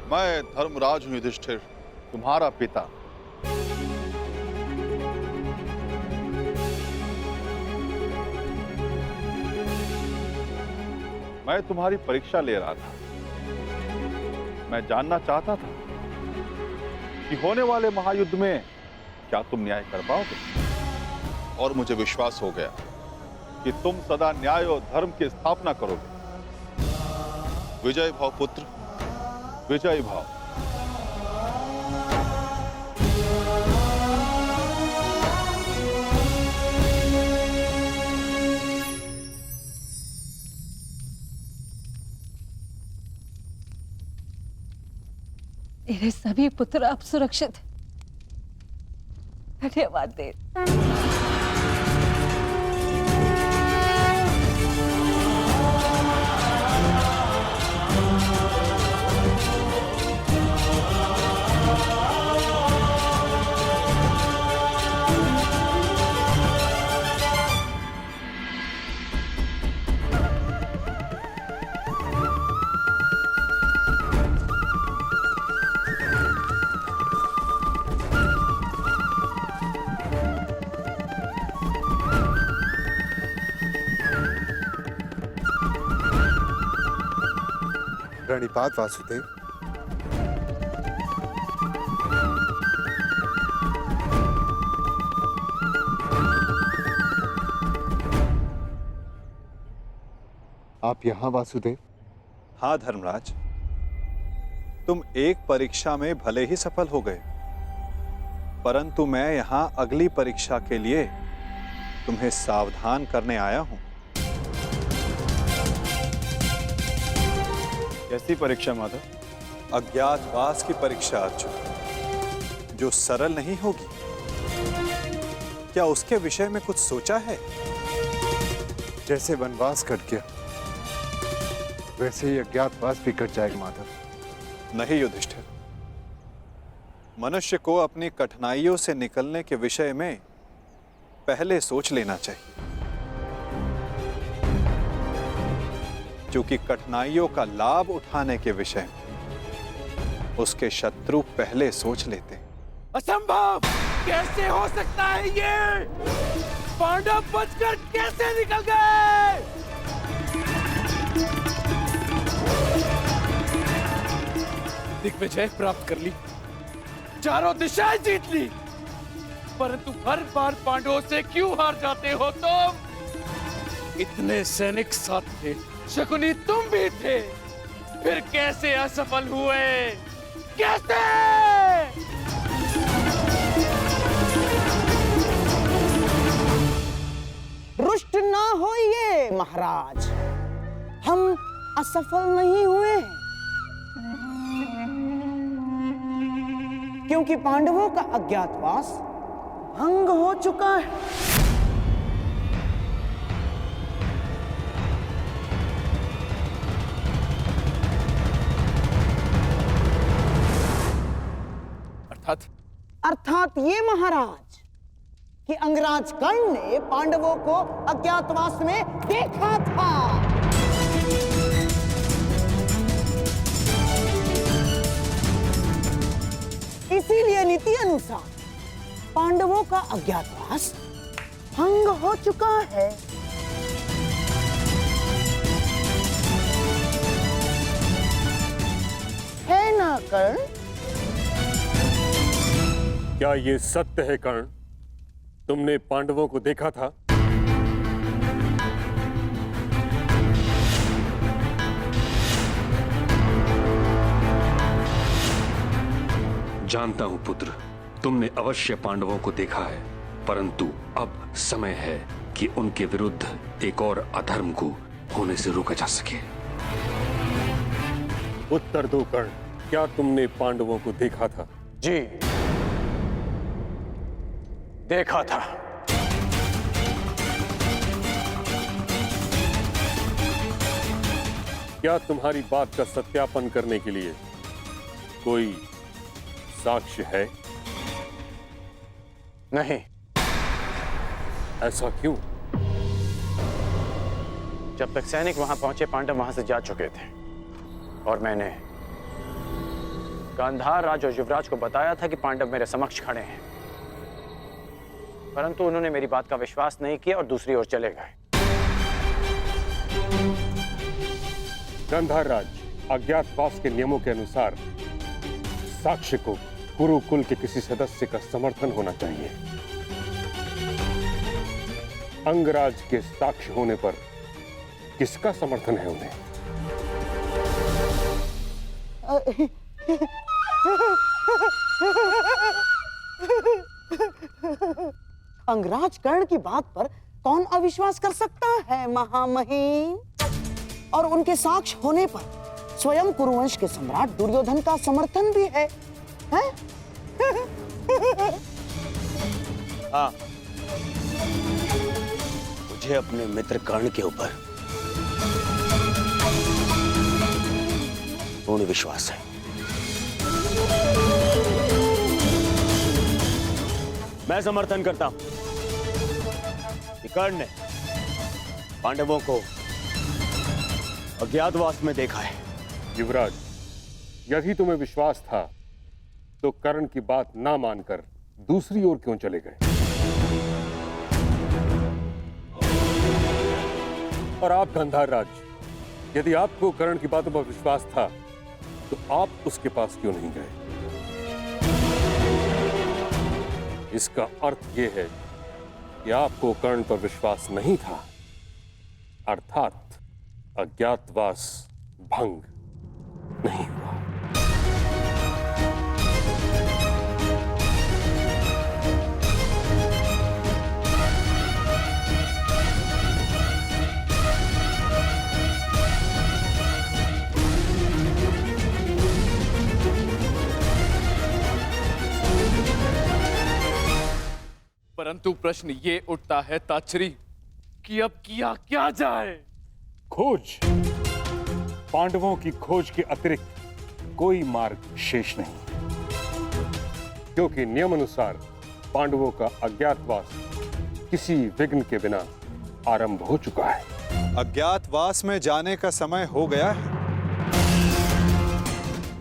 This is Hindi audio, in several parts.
मैं धर्मराज हूं युधिष्ठिर, तुम्हारा पिता। मैं तुम्हारी परीक्षा ले रहा था। मैं जानना चाहता था कि होने वाले महायुद्ध में क्या तुम न्याय कर पाओगे, और मुझे विश्वास हो गया कि तुम सदा न्याय और धर्म की स्थापना करोगे। विजय भाव पुत्र, विजय भाव। मेरे सभी पुत्र अब सुरक्षित हैं। धन्यवाद देव। प्रणिपात वासुदेव। आप यहाँ वासुदेव? हाँ धर्मराज, तुम एक परीक्षा में भले ही सफल हो गए, परंतु मैं यहाँ अगली परीक्षा के लिए तुम्हें सावधान करने आया हूँ। कैसी परीक्षा माधव? अज्ञातवास की परीक्षा अर्जुन, जो सरल नहीं होगी। क्या उसके विषय में कुछ सोचा है? जैसे वनवास कट गया वैसे ही अज्ञातवास भी कट जाएगा माधव। नहीं युधिष्ठिर, मनुष्य को अपनी कठिनाइयों से निकलने के विषय में पहले सोच लेना चाहिए, क्योंकि कठिनाइयों का लाभ उठाने के विषय में उसके शत्रु पहले सोच लेते हैं। असंभव! कैसे हो सकता है ये? पांडव बचकर कैसे निकल गए? दिग्विजय प्राप्त कर ली, चारों दिशाएं जीत ली, परंतु हर बार पांडवों से क्यों हार जाते हो तुम? इतने सैनिक साथ थे, शकुनी तुम भी थे, फिर कैसे असफल हुए? कैसे? रुष्ट ना होइए महाराज, हम असफल नहीं हुए, क्योंकि पांडवों का अज्ञातवास भंग हो चुका है। अर्थात ये महाराज कि अंगराज कर्ण ने पांडवों को अज्ञातवास में देखा था। इसीलिए नीति अनुसार पांडवों का अज्ञातवास भंग हो चुका है। है ना कर्ण? क्या ये सत्य है कर्ण? तुमने पांडवों को देखा था? जानता हूं पुत्र, तुमने अवश्य पांडवों को देखा है, परंतु अब समय है कि उनके विरुद्ध एक और अधर्म को होने से रोका जा सके। उत्तर दो कर्ण, क्या तुमने पांडवों को देखा था? जी, देखा था। क्या तुम्हारी बात का सत्यापन करने के लिए कोई साक्ष्य है? नहीं। ऐसा क्यों? जब तक सैनिक वहां पहुंचे, पांडव वहां से जा चुके थे और मैंने गांधार राज और युवराज को बताया था कि पांडव मेरे समक्ष खड़े हैं, परंतु उन्होंने मेरी बात का विश्वास नहीं किया और दूसरी ओर चले गए। गांधार राज, अज्ञातवास के नियमों के अनुसार साक्ष्य को कुरुकुल के किसी सदस्य का समर्थन होना चाहिए। अंगराज के साक्ष्य होने पर किसका समर्थन है उन्हें? अंगराज कर्ण की बात पर कौन अविश्वास कर सकता है महामहिम? और उनके साक्ष्य होने पर स्वयं कुरुवंश के सम्राट दुर्योधन का समर्थन भी है, हैं? हाँ, मुझे अपने मित्र कर्ण के ऊपर पूर्ण विश्वास है। मैं समर्थन करता हूं कि कर्ण ने पांडवों को अज्ञातवास में देखा है। युवराज, यदि तुम्हें विश्वास था तो कर्ण की बात ना मानकर दूसरी ओर क्यों चले गए? और आप गांधार राज, यदि आपको कर्ण की बातों पर विश्वास था तो आप उसके पास क्यों नहीं गए? इसका अर्थ यह है कि आपको कर्ण पर विश्वास नहीं था, अर्थात अज्ञातवास भंग नहीं हुआ। परंतु प्रश्न ये उठता है ताच्छरी कि अब किया क्या जाए? खोज। पांडवों की खोज के अतिरिक्त कोई मार्ग शेष नहीं, क्योंकि नियम अनुसार पांडवों का अज्ञातवास किसी विघ्न के बिना आरंभ हो चुका है। अज्ञातवास में जाने का समय हो गया है,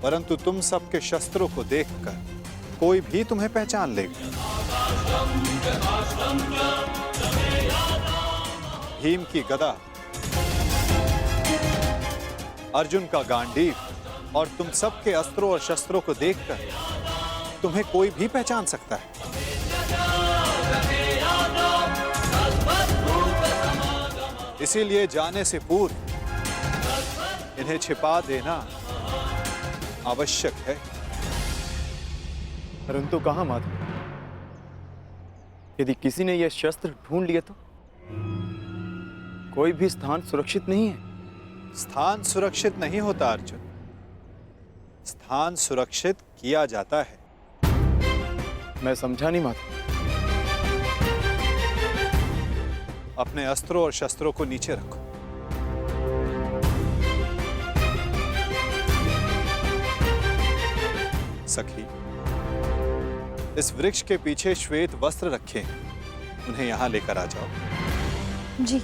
परंतु तुम सबके शस्त्रों को देखकर कोई भी तुम्हें पहचान लेगा। भीम की गदा, अर्जुन का गांडीव और तुम सबके अस्त्रों और शस्त्रों को देखकर तुम्हें कोई भी पहचान सकता है। इसीलिए जाने से पूर्व इन्हें छिपा देना आवश्यक है। परंतु कहां माधव? यदि किसी ने यह शस्त्र ढूंढ लिए तो? कोई भी स्थान सुरक्षित नहीं है। स्थान सुरक्षित नहीं होता अर्जुन, स्थान सुरक्षित किया जाता है। मैं समझा नहीं माधव। अपने अस्त्रों और शस्त्रों को नीचे रखो। सखी, इस वृक्ष के पीछे श्वेत वस्त्र रखे हैं, उन्हें यहां लेकर आ जाओ। जी।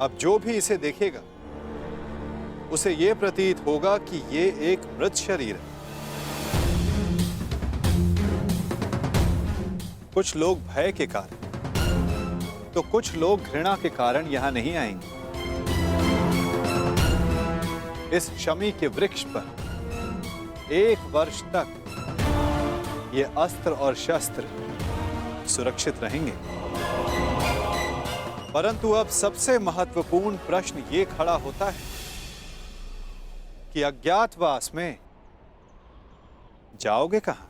अब जो भी इसे देखेगा उसे यह प्रतीत होगा कि यह एक मृत शरीर है। कुछ लोग भय के कारण तो कुछ लोग घृणा के कारण यहां नहीं आएंगे। इस शमी के वृक्ष पर 1 वर्ष तक ये अस्त्र और शस्त्र सुरक्षित रहेंगे। परंतु अब सबसे महत्वपूर्ण प्रश्न ये खड़ा होता है कि अज्ञातवास में जाओगे कहां?